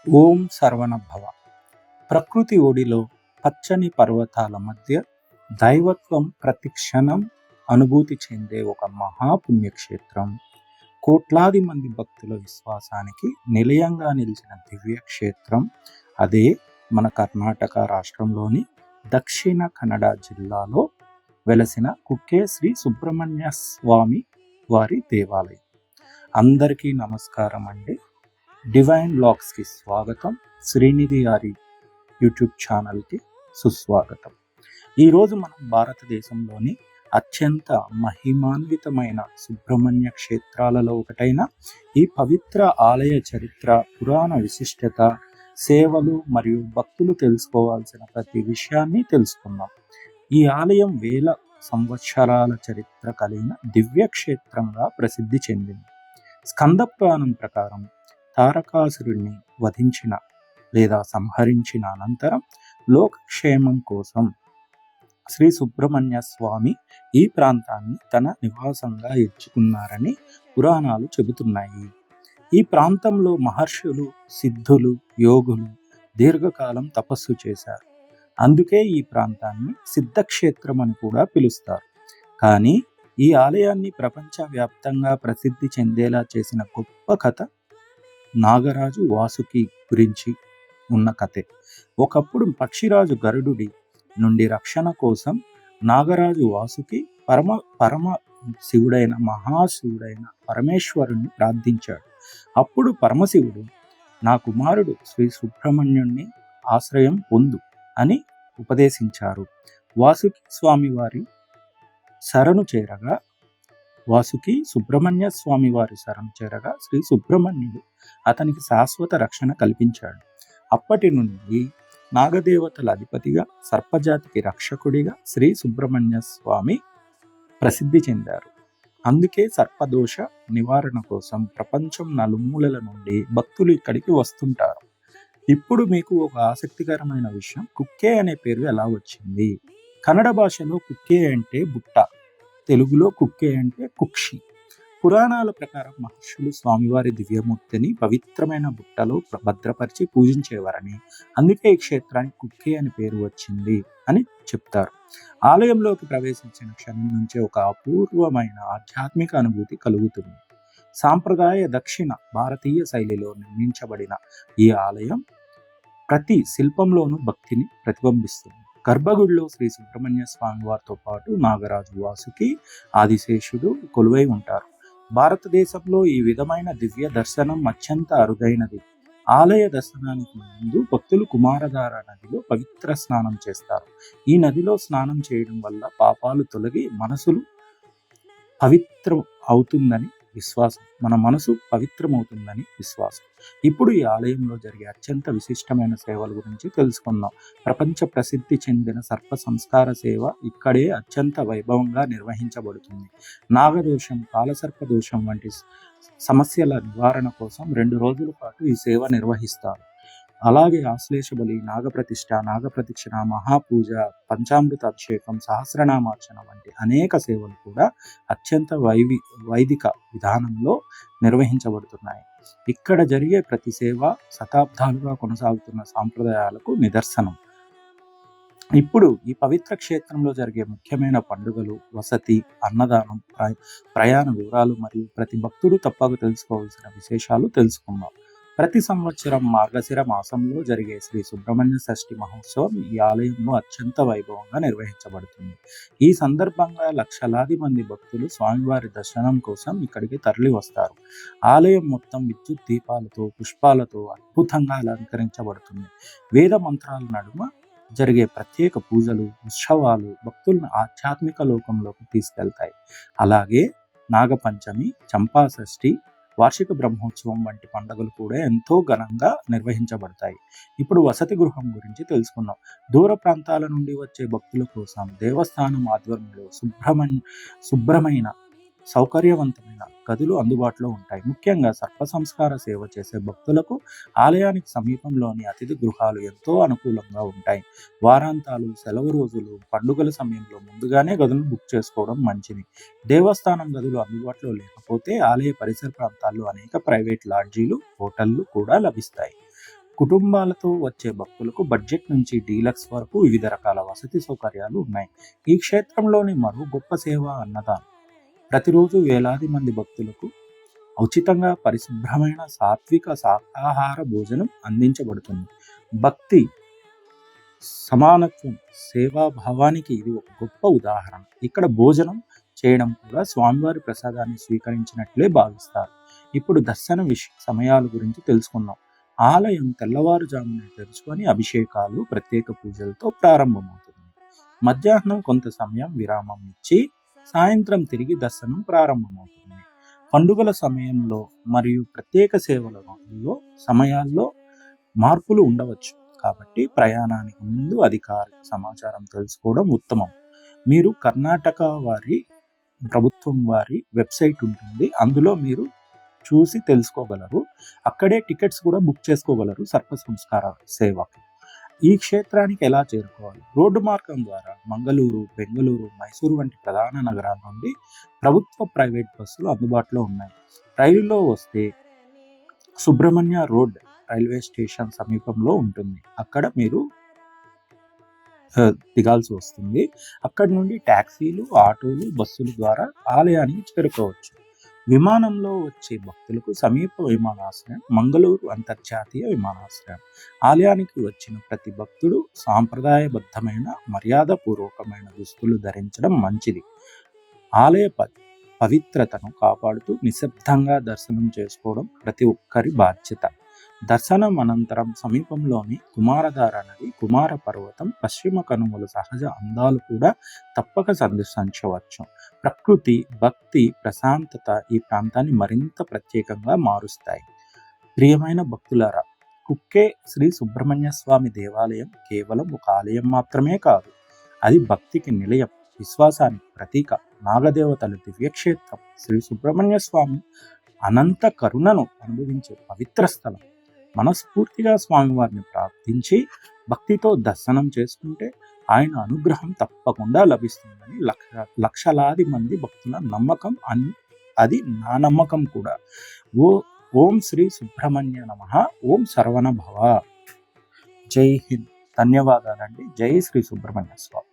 ఓం సర్వణభవ. ప్రకృతి ఒడిలో పచ్చని పర్వతాల మధ్య దైవత్వం ప్రతి క్షణం అనుభూతి చెందే ఒక మహాపుణ్యక్షేత్రం. కోట్లాది మంది భక్తుల విశ్వాసానికి నిలయంగా నిలిచిన దివ్యక్షేత్రం అదే మన కర్ణాటక రాష్ట్రంలోని దక్షిణ కన్నడ జిల్లాలో వెలసిన కుక్కే శ్రీ సుబ్రహ్మణ్య స్వామి వారి దేవాలయం. అందరికీ నమస్కారం అండి. డివైన్ లాగ్స్కి స్వాగతం. శ్రీనిధి గారి యూట్యూబ్ ఛానల్కి సుస్వాగతం. ఈరోజు మనం భారతదేశంలోని అత్యంత మహిమాన్వితమైన సుబ్రహ్మణ్య క్షేత్రాలలో ఒకటైన ఈ పవిత్ర ఆలయ చరిత్ర, పురాణ విశిష్టత, సేవలు మరియు భక్తులు తెలుసుకోవాల్సిన ప్రతి విషయాన్ని తెలుసుకుందాం. ఈ ఆలయం వేల సంవత్సరాల చరిత్ర కలిగిన దివ్యక్షేత్రంగా ప్రసిద్ధి చెందింది. స్కంద పురాణం ప్రకారం తారకాసురుణ్ణి వధించిన లేదా సంహరించిన అనంతరం లోకక్షేమం కోసం శ్రీ సుబ్రహ్మణ్య స్వామి ఈ ప్రాంతాన్ని తన నివాసంగా ఎంచుకున్నారని పురాణాలు చెబుతున్నాయి. ఈ ప్రాంతంలో మహర్షులు, సిద్ధులు, యోగులు దీర్ఘకాలం తపస్సు చేశారు. అందుకే ఈ ప్రాంతాన్ని సిద్ధక్షేత్రం అని కూడా పిలుస్తారు. కానీ ఈ ఆలయాన్ని ప్రపంచవ్యాప్తంగా ప్రసిద్ధి చెందేలా చేసిన గొప్ప కథ నాగరాజు వాసుకి గురించి ఉన్న కథే. ఒకప్పుడు పక్షిరాజు గరుడుడి నుండి రక్షణ కోసం నాగరాజు వాసుకి పరమ శివుడైన మహాశివుడైన పరమేశ్వరుణ్ణి ప్రార్థించాడు. అప్పుడు పరమశివుడు, నా కుమారుడు శ్రీ సుబ్రహ్మణ్యుణ్ణి ఆశ్రయం పొందు అని ఉపదేశించారు. వాసుకి స్వామి వారి శరణు చేరగా శ్రీ సుబ్రహ్మణ్యుడు అతనికి శాశ్వత రక్షణ కల్పించాడు. అప్పటి నుండి నాగదేవతల అధిపతిగా, సర్పజాతికి రక్షకుడిగా శ్రీ సుబ్రహ్మణ్య స్వామి ప్రసిద్ధి చెందారు. అందుకే సర్పదోష నివారణ కోసం ప్రపంచం నలుమూలల నుండి భక్తులు ఇక్కడికి వస్తుంటారు. ఇప్పుడు మీకు ఒక ఆసక్తికరమైన విషయం, కుక్కే అనే పేరు ఎలా వచ్చింది? కన్నడ భాషలో కుక్కే అంటే బుట్ట, తెలుగులో కుక్కే అంటే కుక్షి. పురాణాల ప్రకారం మహర్షులు స్వామివారి దివ్యమూర్తిని పవిత్రమైన బుట్టలో భద్రపరిచి పూజించేవారని, అందుకే ఈ క్షేత్రానికి కుక్కే అని పేరు వచ్చింది అని చెప్తారు. ఆలయంలోకి ప్రవేశించిన క్షణం నుంచే ఒక అపూర్వమైన ఆధ్యాత్మిక అనుభూతి కలుగుతుంది. సాంప్రదాయ దక్షిణ భారతీయ శైలిలో నిర్మించబడిన ఈ ఆలయం ప్రతి శిల్పంలోనూ భక్తిని ప్రతిబింబిస్తుంది. గర్భగుడిలో శ్రీ సుబ్రహ్మణ్య స్వామి వారితో పాటు నాగరాజు వాసుకి, ఆదిశేషుడు కొలువై ఉంటారు. భారతదేశంలో ఈ విధమైన దివ్య దర్శనం అత్యంత అరుదైనది. ఆలయ దర్శనానికి ముందు భక్తులు కుమారధార నదిలో పవిత్ర స్నానం చేస్తారు. ఈ నదిలో స్నానం చేయడం వల్ల పాపాలు తొలగి మన మనసు పవిత్రమవుతుందని విశ్వాసం. ఇప్పుడు ఈ ఆలయంలో జరిగే అత్యంత విశిష్టమైన సేవల గురించి తెలుసుకుందాం. ప్రపంచ ప్రసిద్ధి చెందిన సర్ప సంస్కార సేవ ఇక్కడే అత్యంత వైభవంగా నిర్వహించబడుతుంది. నాగదోషం, కాలసర్ప దోషం వంటి సమస్యల నివారణ కోసం 2 రోజుల పాటు ఈ సేవ నిర్వహిస్తారు. అలాగే ఆశ్లేష బలి, నాగప్రతిష్ఠ, నాగప్రదక్షిణ, మహాపూజ, పంచామృత అభిషేకం, సహస్రనామార్చన వంటి అనేక సేవలు కూడా అత్యంత వైదిక విధానంలో నిర్వహించబడుతున్నాయి. ఇక్కడ జరిగే ప్రతి సేవ శతాబ్దాలుగా కొనసాగుతున్న సాంప్రదాయాలకు నిదర్శనం. ఇప్పుడు ఈ పవిత్ర క్షేత్రంలో జరిగే ముఖ్యమైన పండుగలు, వసతి, అన్నదానం, ప్రయాణ వివరాలు మరియు ప్రతి భక్తుడు తప్పక తెలుసుకోవాల్సిన విశేషాలు తెలుసుకుందాం. ప్రతి సంవత్సరం మార్గశిర మాసంలో జరిగే శ్రీ సుబ్రహ్మణ్య షష్ఠి మహోత్సవం ఈ ఆలయంలో అత్యంత వైభవంగా నిర్వహించబడుతుంది. ఈ సందర్భంగా లక్షలాది మంది భక్తులు స్వామివారి దర్శనం కోసం ఇక్కడికి తరలి వస్తారు. ఆలయం మొత్తం విద్యుత్ దీపాలతో, పుష్పాలతో అద్భుతంగా అలంకరించబడుతుంది. వేద మంత్రాల నడుమ జరిగే ప్రత్యేక పూజలు, ఉత్సవాలు భక్తులను ఆధ్యాత్మిక లోకంలోకి తీసుకెళ్తాయి. అలాగే నాగపంచమి, చంపా షష్ఠి, వార్షిక బ్రహ్మోత్సవం వంటి పండుగలు కూడా ఎంతో ఘనంగా నిర్వహించబడతాయి. ఇప్పుడు వసతి గృహం గురించి తెలుసుకుందాం. దూర ప్రాంతాల నుండి వచ్చే భక్తుల కోసం దేవస్థానం ఆధ్వర్యంలో శుభ్రమైన సౌకర్యవంతమైన గదులు అందుబాటులో ఉంటాయి. ముఖ్యంగా సర్ప సంస్కార సేవ చేసే భక్తులకు ఆలయానికి సమీపంలోని అతిథి గృహాలు ఎంతో అనుకూలంగా ఉంటాయి. వారాంతాలు, సెలవు రోజులు, పండుగల సమయంలో ముందుగానే గదులను బుక్ చేసుకోవడం మంచిది. దేవస్థానం గదులు అందుబాటులో లేకపోతే ఆలయ పరిసర ప్రాంతాల్లో అనేక ప్రైవేట్ లాడ్జీలు, హోటళ్లు కూడా లభిస్తాయి. కుటుంబాలతో వచ్చే భక్తులకు బడ్జెట్ నుంచి డీలక్స్ వరకు వివిధ రకాల వసతి సౌకర్యాలు ఉన్నాయి. ఈ క్షేత్రంలోని మరో గొప్ప సేవ అన్నదానం. ప్రతిరోజు వేలాది మంది భక్తులకు ఉచితంగా పరిశుభ్రమైన సాత్విక శాకాహార భోజనం అందించబడుతుంది. భక్తి, సమానత్వం, సేవాభావానికి ఇది ఒక గొప్ప ఉదాహరణ. ఇక్కడ భోజనం చేయడం కూడా స్వామివారి ప్రసాదాన్ని స్వీకరించినట్లే భావిస్తారు. ఇప్పుడు దర్శన సమయాల గురించి తెలుసుకుందాం. ఆలయం తెల్లవారుజామున తెరుచుకొని అభిషేకాలు, ప్రత్యేక పూజలతో ప్రారంభమవుతుంది. మధ్యాహ్నం కొంత సమయం విరామం ఇచ్చి సాయంత్రం తిరిగి దర్శనం ప్రారంభమవుతుంది. పండుగల సమయంలో మరియు ప్రత్యేక సేవల రోజుల్లో సమయాల్లో మార్పులు ఉండవచ్చు. కాబట్టి ప్రయాణానికి ముందు అధికారిక సమాచారం తెలుసుకోవడం ఉత్తమం. మీరు కర్ణాటక వారి ప్రభుత్వం వారి వెబ్సైట్ ఉంటుంది, అందులో మీరు చూసి తెలుసుకోగలరు. అక్కడే టికెట్స్ కూడా బుక్ చేసుకోగలరు సర్ప సంస్కార సేవకి. ఈ క్షేత్రానికి ఎలా చేరుకోవాలి? రోడ్డు మార్గం ద్వారా మంగళూరు, బెంగళూరు, మైసూరు వంటి ప్రధాన నగరాల నుండి ప్రభుత్వ, ప్రైవేట్ బస్సులు అందుబాటులో ఉన్నాయి. రైలులో వస్తే సుబ్రహ్మణ్య రోడ్ రైల్వే స్టేషన్ సమీపంలో ఉంటుంది. అక్కడ మీరు దిగాల్సి వస్తుంది. అక్కడి నుండి ట్యాక్సీలు, ఆటోలు, బస్సుల ద్వారా ఆలయానికి చేరుకోవచ్చు. విమానంలో వచ్చే భక్తులకు సమీప విమానాశ్రయం మంగళూరు అంతర్జాతీయ విమానాశ్రయం. ఆలయానికి వచ్చిన ప్రతి భక్తుడు సాంప్రదాయబద్ధమైన, మర్యాదపూర్వకమైన దుస్తులు ధరించడం మంచిది. ఆలయ పవిత్రతను కాపాడుతూ నిశ్శబ్దంగా దర్శనం చేసుకోవడం ప్రతి ఒక్కరి బాధ్యత. దర్శనం అనంతరం సమీపంలోని కుమారధార నది, కుమార పర్వతం, పశ్చిమ కనుమల సహజ అందాలు కూడా తప్పక సందర్శించవచ్చు. ప్రకృతి, భక్తి, ప్రశాంతత ఈ ప్రాంతాన్ని మరింత ప్రత్యేకంగా మారుస్తాయి. ప్రియమైన భక్తులారా, కుక్కే శ్రీ సుబ్రహ్మణ్య స్వామి దేవాలయం కేవలం ఒక ఆలయం మాత్రమే కాదు. అది భక్తికి నిలయం, విశ్వాసానికి ప్రతీక. నాగదేవతల దివ్యక్షేత్రం. శ్రీ సుబ్రహ్మణ్య స్వామి అనంత కరుణను అనుభవించే పవిత్ర స్థలం. మనస్ఫూర్తిగా స్వామివారిని ప్రార్థించి భక్తితో దర్శనం చేసుకుంటే ఆయన అనుగ్రహం తప్పకుండా లభిస్తుందని లక్షలాది మంది భక్తుల నమ్మకం. అది నా నమ్మకం కూడా. ఓం శ్రీ సుబ్రహ్మణ్య నమః. ఓం సర్వణ భవ. జై హింద్. ధన్యవాదాలండి. జై శ్రీ సుబ్రహ్మణ్య స్వామి.